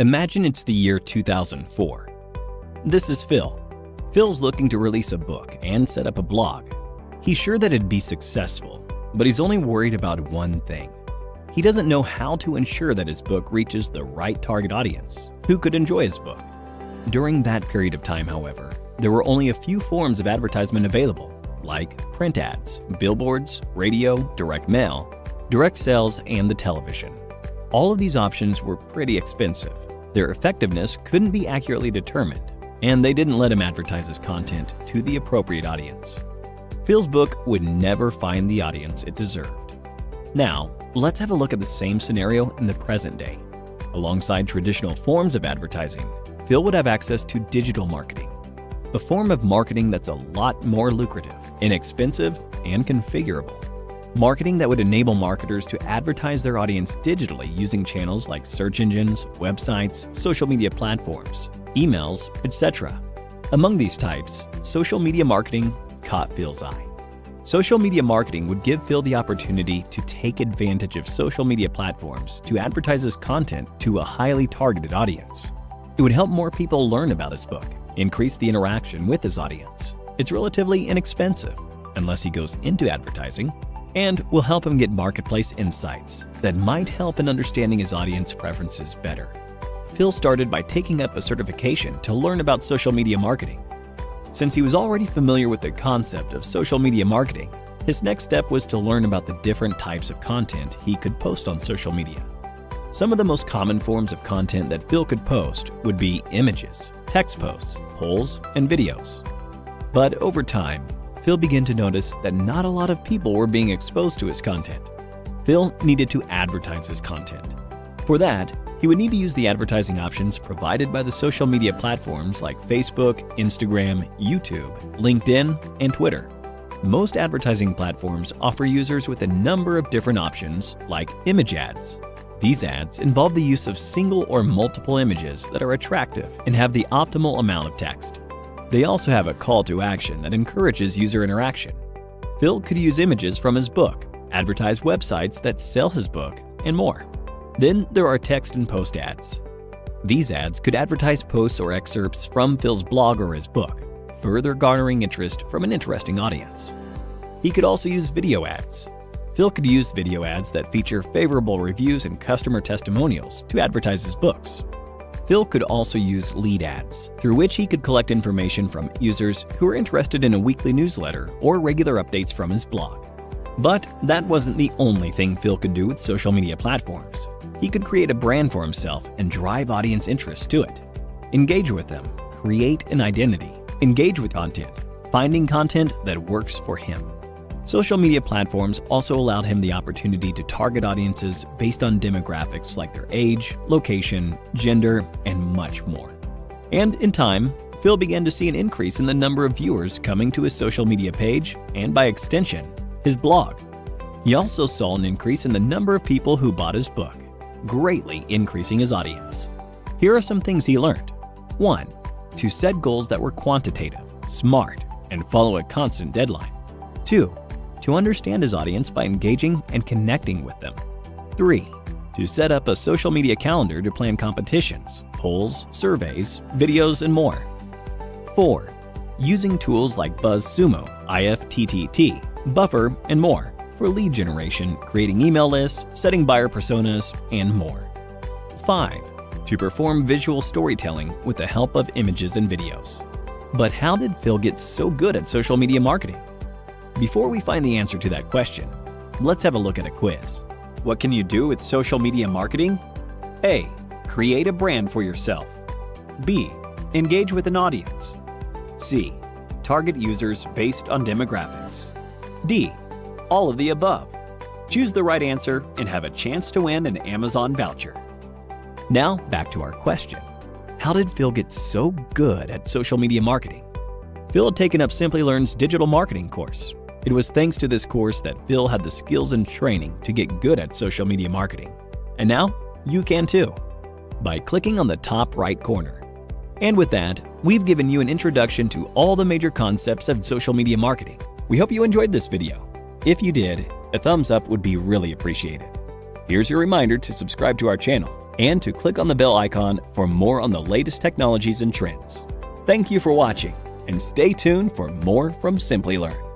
Imagine it's the year 2004. This is Phil. Phil's looking to release a book and set up a blog. He's sure that it'd be successful, but he's only worried about one thing. He doesn't know how to ensure that his book reaches the right target audience who could enjoy his book. During that period of time, however, there were only a few forms of advertisement available, like print ads, billboards, radio, direct mail, direct sales, and the television. All of these options were pretty expensive. Their effectiveness couldn't be accurately determined, and they didn't let him advertise his content to the appropriate audience. Phil's book would never find the audience it deserved. Now, let's have a look at the same scenario in the present day. Alongside traditional forms of advertising, Phil would have access to digital marketing, a form of marketing that's a lot more lucrative, inexpensive, and configurable. Marketing that would enable marketers to advertise their audience digitally using channels like search engines, websites, social media platforms, emails, etc. Among these types, social media marketing caught Phil's eye. Social media marketing would give Phil the opportunity to take advantage of social media platforms to advertise his content to a highly targeted audience. It would help more people learn about his book, increase the interaction with his audience. It's relatively inexpensive, unless he goes into advertising, and will help him get marketplace insights that might help in understanding his audience preferences better. Phil started by taking up a certification to learn about social media marketing. Since he was already familiar with the concept of social media marketing, his next step was to learn about the different types of content he could post on social media. Some of the most common forms of content that Phil could post would be images, text posts, polls, and videos. But over time, Phil began to notice that not a lot of people were being exposed to his content. Phil needed to advertise his content. For that, he would need to use the advertising options provided by the social media platforms like Facebook, Instagram, YouTube, LinkedIn, and Twitter. Most advertising platforms offer users with a number of different options like image ads. These ads involve the use of single or multiple images that are attractive and have the optimal amount of text. They also have a call to action that encourages user interaction. Phil could use images from his book, advertise websites that sell his book, and more. Then there are text and post ads. These ads could advertise posts or excerpts from Phil's blog or his book, further garnering interest from an interesting audience. He could also use video ads. Phil could use video ads that feature favorable reviews and customer testimonials to advertise his books. Phil could also use lead ads, through which he could collect information from users who are interested in a weekly newsletter or regular updates from his blog. But that wasn't the only thing Phil could do with social media platforms. He could create a brand for himself and drive audience interest to it. Engage with them, create an identity, engage with content, finding content that works for him. Social media platforms also allowed him the opportunity to target audiences based on demographics like their age, location, gender, and much more. And in time, Phil began to see an increase in the number of viewers coming to his social media page and, by extension, his blog. He also saw an increase in the number of people who bought his book, greatly increasing his audience. Here are some things he learned. 1. To set goals that were quantitative, smart, and follow a constant deadline. 2. To understand his audience by engaging and connecting with them. 3. To set up a social media calendar to plan competitions, polls, surveys, videos, and more. 4. Using tools like BuzzSumo, IFTTT, Buffer, and more for lead generation, creating email lists, setting buyer personas, and more. 5. To perform visual storytelling with the help of images and videos. But how did Phil get so good at social media marketing? Before we find the answer to that question, let's have a look at a quiz. What can you do with social media marketing? A. Create a brand for yourself. B. Engage with an audience. C. Target users based on demographics. D. All of the above. Choose the right answer and have a chance to win an Amazon voucher. Now back to our question. How did Phil get so good at social media marketing? Phil had taken up Simply Learn's digital marketing course. It was thanks to this course that Phil had the skills and training to get good at social media marketing. And now, you can too, by clicking on the top right corner. And with that, we've given you an introduction to all the major concepts of social media marketing. We hope you enjoyed this video. If you did, a thumbs up would be really appreciated. Here's your reminder to subscribe to our channel and to click on the bell icon for more on the latest technologies and trends. Thank you for watching, and stay tuned for more from Simply Learn.